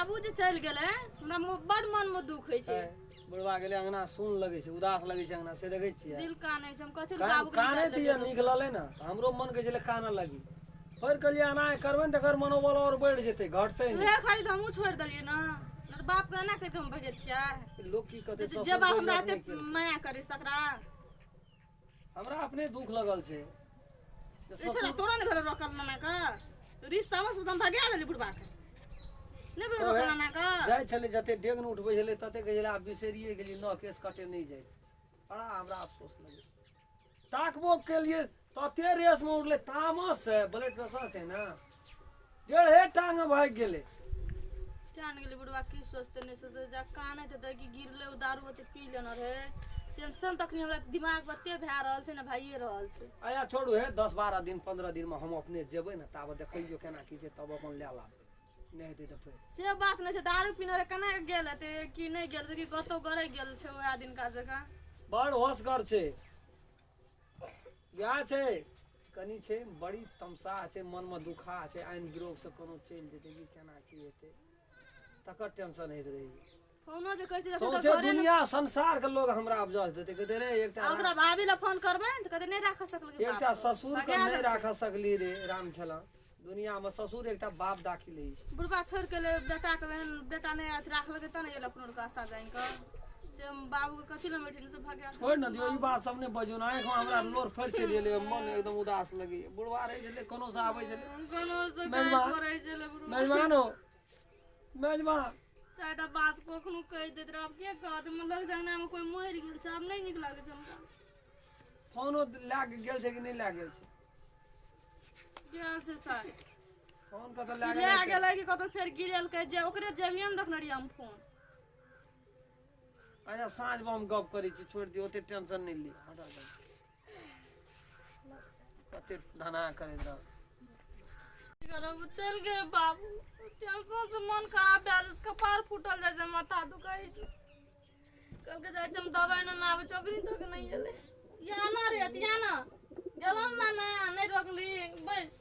बाबू जे चल गेले हमरा बड़ मन में दुख होय छै। बुढ़वा गेले अंगना सुन लगे छै, उदास लगे छै अंगना से देखे छियै। दिल कानै छै, हम कथि बाबू के काने दिया निकलले ना हमरो मन के छले काना लगी। फिर कहलिए एना करबे न तकर मनोबल और बढ़ जेते घटते नहीं। उहे खाली हमहू छोड़ देलिए ना, न बाप के ना कह के हम भेजतिया। लोग की कहते सब जे बाप हमरा एते माया करे सकरा। हमरा अपने दुख लगल छै। छोरा तोरा ने भेल रोकल ना का रिश्ता में सुतम भाग्या देली बुढ़बा के ने भेल रोकल ना का। जाय छले जते डेग न उठबै छले तते कहिला आब बिसरिए गेली न केस कटे नहीं जाय। बड़ा हमरा अफसोस लगे। ताकबो के लिए तते रेस में उड़ले तामस है ब्लड प्रेशर छै ना डेढ़े टांग भाग गेले। जान गेली बुढ़वा की सोचते नहीं सोचते जा काने ते कि गिरले दारू होते पी लेना रे। टेंशन तखनी हमरा दिमाग बत्ते भै रहल छै ना भाइए रहल छै। आया छोड़ू है 10-12 दिन 15 दिन में हम अपने जेबै ना तब देखियो केना की छै तब अपन ले लाबे नहीं हेतै त फिर से बात नहीं छै। दारू पीने रे केना गेल हेतै कि नहीं गेल कि कतो गरे गेल छै ओया दिन का जगह। बड़ होशगर छै या छै कनी छै बड़ी तमसा छै मन में दुखा छै आइन गिरोग से कोनो चल जेतै कि केना की हेतै तकर टेंशन हेत रही। फोनो जे कहै छै सौंसे दुनिया संसार के लोग हमरा अबजस देते कहते रे एकटा ओकरा भाभी ला फोन करबै त कहते नहीं राख सकल के एकटा ससुर के नहीं राख सकली रे राम खेला दुनिया में ससुर एकटा बाप दाखिल है। बुढ़वा छोड़ के ले बेटा के बेटा ने राख लगे त ना ये अपन का आशा जाइन का से बाबू के कथि ले बैठे से भाग्या छोड़ न दियो ई बात सब ने बजो ना आंख हमरा लोर फर चल गेले मन एकदम उदास लगे। बुढ़वा रहे छले कोनो से आबै छले कोनो से गाय करे छले बुढ़वा मेजबान हो मेजबान चाटा बात कोखनु कह देत रे अब के कहत मन लग जंगना में कोई मर गेल छै अब नहीं निक लागे छै हमरा। फोनो लाग गेल छै कि नहीं लाग गेल छै गेल छै सर फोन कत लाग ले गेल कि कतो फेर गिरल के जे ओकरे जेबियन देखने रही हम फोन। अच्छा साँझ में हम गप करी छी छोड़ दियो ओते टेंशन नहीं ली हटा दे कते धना करे रह चल गए बाबू टेंशन से मन खराब है उसका पार फूटल जाए छै माथा दुखाई छै कल के जाए हम दवाई ना आवे चोकरी तक नहीं गेले या ना रे या ना गेलम ना ना नहीं रोकली बस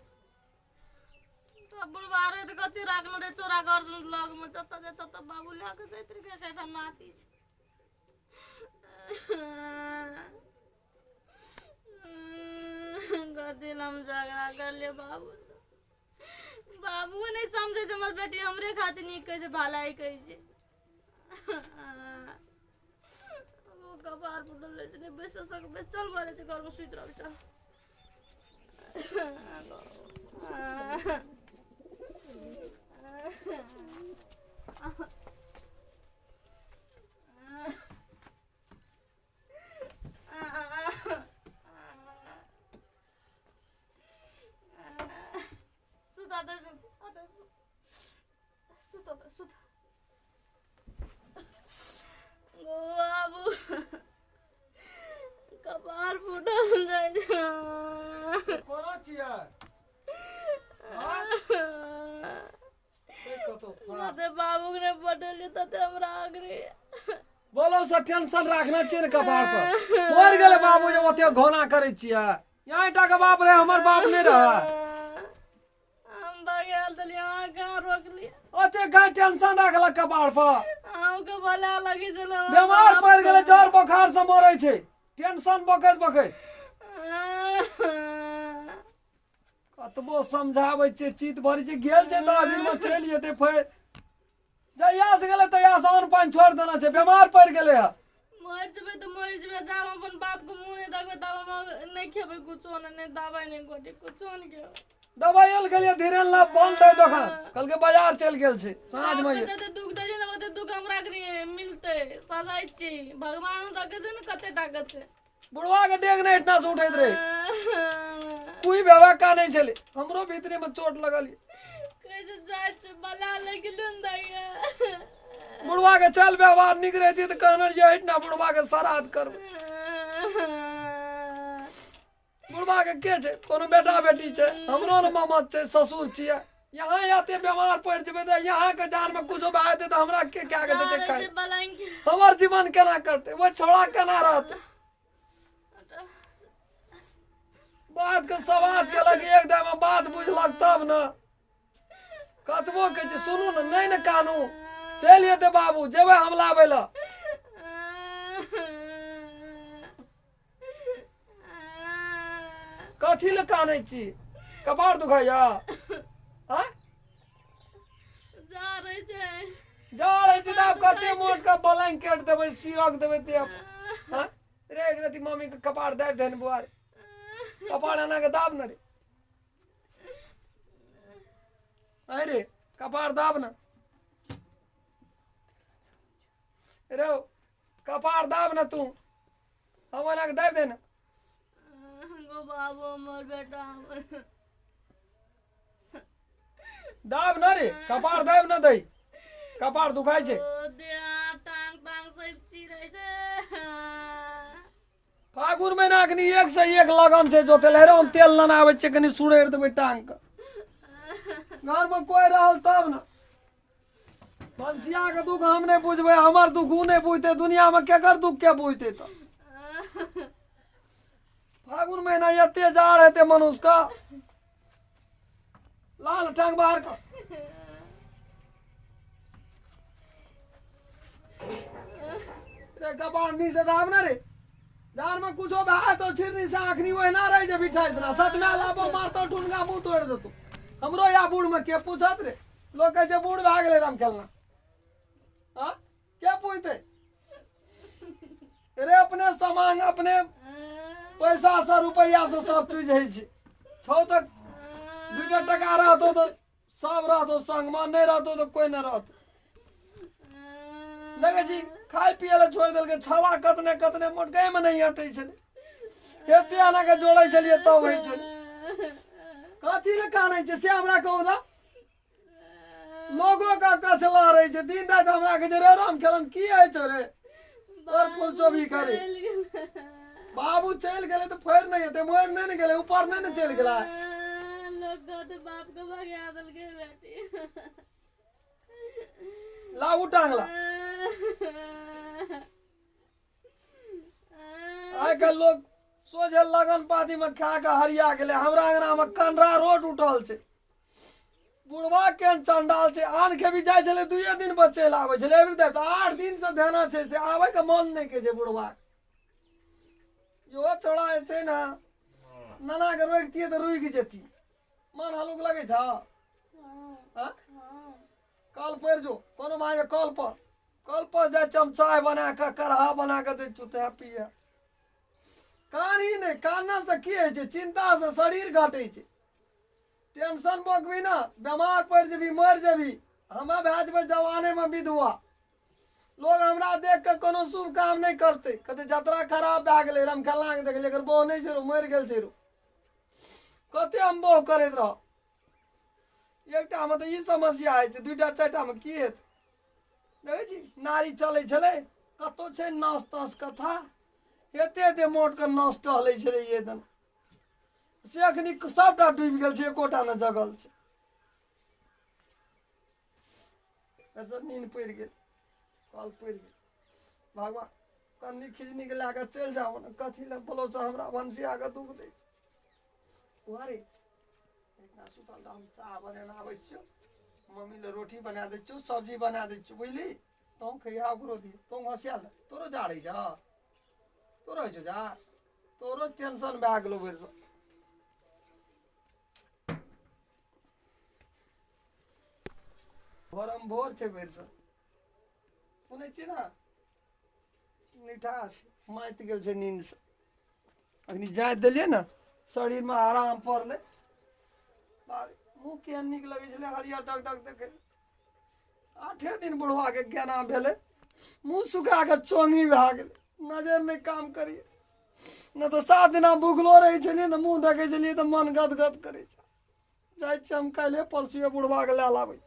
तो बुढ़वा रे त कति राखन रे चोरा घर लग में जत जत त बाबू ला के जाइत रे के नाती छै। गदिल हम झगड़ा कर ले बाबू बाबू नहीं समझे हमर बेटी हमरे खातिर नहीं कहे छै भलाई कहे छै। वो कपार फुटल रहे छै बेस सकबे चल बोले छै घर में सुइत रहब चल। बाबू कपार फुटल जाय छै कोनो छियै तते बाबू ने पटल तते हमरा आगरे बोलो से टेंशन राखना चाहिए कपार पर मर गेले बाबू जे ओते घोना करे छियै यहाँ टा के बाप रे हमर बाप नहीं रहा हम बगल दलिया कहां रोकली ओते का टेंशन राखल कपार पर हमके भला लगी चलो बीमार पड़ गेले जर बुखार से मरै छै टेंशन बकैत बकैत कतबो समझाबै छै चित भरी छै गेल छै 10 दिन में चल जेते फिर जहिया से गेले तहिया से अन्न पानी छोड़ देना छै बीमार पड़ गेले है मर जबे तो मर जबे जाब अपन बाप को मुंह नहीं देखबे तब हम नहीं खेबे कुछो नहीं दवाई नहीं गोटी कुछो नहीं के दवाई ल गेलिए धीरे ला बंद है दुकान कल के बाजार चल गेल छै साँझ में ते दुख दे न ओते दुख हमरा के मिलते सजाई छी भगवान तक छै न कते ताकत छै। बुढ़वा के डेग नहीं इतना से उठैत रहे कोई व्यवस्था नहीं चले हमरो भीतरे में चोट लगल कैसे जाय छै बला लगलुन दैया बुढ़वा के चल व्यवहार निक रहती तो कहना ये इतना बुढ़वा के श्राद्ध कर बुढ़वा के छै कोनो बेटा बेटी छै हमरो न मामा छै ससुर छियै यहाँ आते बीमार पड़ जेबे त यहाँ के जान में कुछ भए जेते त हमरा के क्या के देते खाए हमर जीवन केना करते वो छोड़ा केना रहते बात के सवाद के लगी एकदम बात बुझलक तब न कतबो कहै छै सुनू ने नहीं ने कानू चलि जेतै बाबू जेबै हम लाबै लए कथी ले कानै छी कपार दुखाइया हाँ जा रहे छै जा रहे छी तऽ आब कते मोट का ब्लैंकेट देबै सिरक देबै देह हाँ रे एक रति मम्मी के कपार दाबि दे ने बुआर कपार एना के दाब न रे अरे कपार दाब न रे कपार दाब न तू हम एना के दाबि दे न गो बाबू हमर बेटा हमर दाब न रे कपार दाबि न दई कपार दुखाय छै देह टांग टांग सब चिरै छै फागुन महीना कनी एक से एक लगन छै जोते ले हम तेल न आबै छै कनी सुड़ेर देबै टांग के घर में कोई रहल तब न बंसिया के दुख हम नहीं बुझबै हमर दुख उ नहीं बुझते दुनिया में केकर दुख के बुझते तो फागुन महीना एते जाड़ हेते मनुष्य का लाल टांग बाहर का रे कपार नी से दाब ना रे जान में कुछो भए तो छिरनी से आखनी ओहि ना रही जे बिठाई से ना सतना लाबो मारतो ठुनगा मुंह तोड़ देतो हमरो या बूढ़ में के पूछत रे लोग कहे छै बूढ़ भए गेलै राम खेलना हाँ क्या पूछते रे अपने सामान अपने पैसा से रुपया से सब चीज है छौ तक 2 टका रहतो तो सब रहतो संग में नहीं रहतो तो कोई नहीं रहतो देखे छी खाय पिए ले छोड़ देलके छवा कतने कतने मोटकाई में नहीं हटै छले एते आना के जोड़ै छलिए तब होइ छै कथी ले कानै छै से हमरा कहू ना लोगों का कछला रहे छै दिन रात हमरा के जे रे राम खेलन की है छो रे और फूल चोबी करे बाबू चल गेले तो फेर नहीं हेते मोर नहीं न गेले ऊपर नहीं न चल गेला लोग कहते बाप को भगा देलके बेटी लाऊ टांगला आइ के लोग सोझे लगन पाती में खा के हरिया गेले हमरा अंगना में कंडरा रोड उठल छै बुढ़वा केहन चंडाल छै आन के भी जाय छले 2 दिन बच्चे लाबै छले एवरी दे 8 दिन से देना छै से आबै के मन नहीं के छै बुढ़वा यो छोड़ा छै ना नाना के रोकतिए तो रुक जेती मन हलुक लगे छ हां कल पर जो कोनो माय कल पर जा चमचाय बना के करहा बना के दे चुते पिए कानी ने कानना से की है चिंता से शरीर घटे छै टेंशन बकबी ना बीमार पड़ जेबी मर जेबी हमें भेजबे जवाने में विधवा लोग हमरा देख के कोनो शुभ काम नहीं करते कहते यात्रा खराब भए गेलै हम खेलना के देख लेकर बो नहीं छै मर गेल छै कते हम बो करैत रह एकटा में तो ई समस्या है छै 2टा 4टा में की हेत देखे छी नारी चलै छलै कतो छै नास तास कथा एते एते मोट के नास टहलै छलै ये दन से अखनी सबटा डूबि गेल छै एकोटा न जगल छै ऐसा नींद पड़ि गेल कल पड़ि गेल भगवान कन्नी खिजनी के लए के चलि जाओ ने कथी ले बोलो से हमरा भंसिया के दुख दै छै वारे इतना सुतल हम चाह बना आबै छियो मम्मी ले रोटी बना दै छियो सब्जी बना दै छियो बुझली तो खैया ओकरो दी तो हंसिया ले तोरो जाड़ै जा तोरो होइ छौ जा तोरो टेंशन भए गेलो बेर से भोरम भोर छै बेर से सुनै छी ना निठा छै माति गेल छै नींद से अखनी जाय देलियै ना शरीर में आराम पड़लै मुँह केहन नीक लगै छलै हरियर टक टक देखे 8 दिन बुढ़वा के केना भेलै मुँह सुखा के चोंगी भए गेलै नजर नहीं काम करिए न तो 7 दिना भूखलो रहे छलियै न मुँह देखे छलियै तो मन गदगद करे छै जाय छी हम काल्हि परसुए बुढ़वा के लए लाबै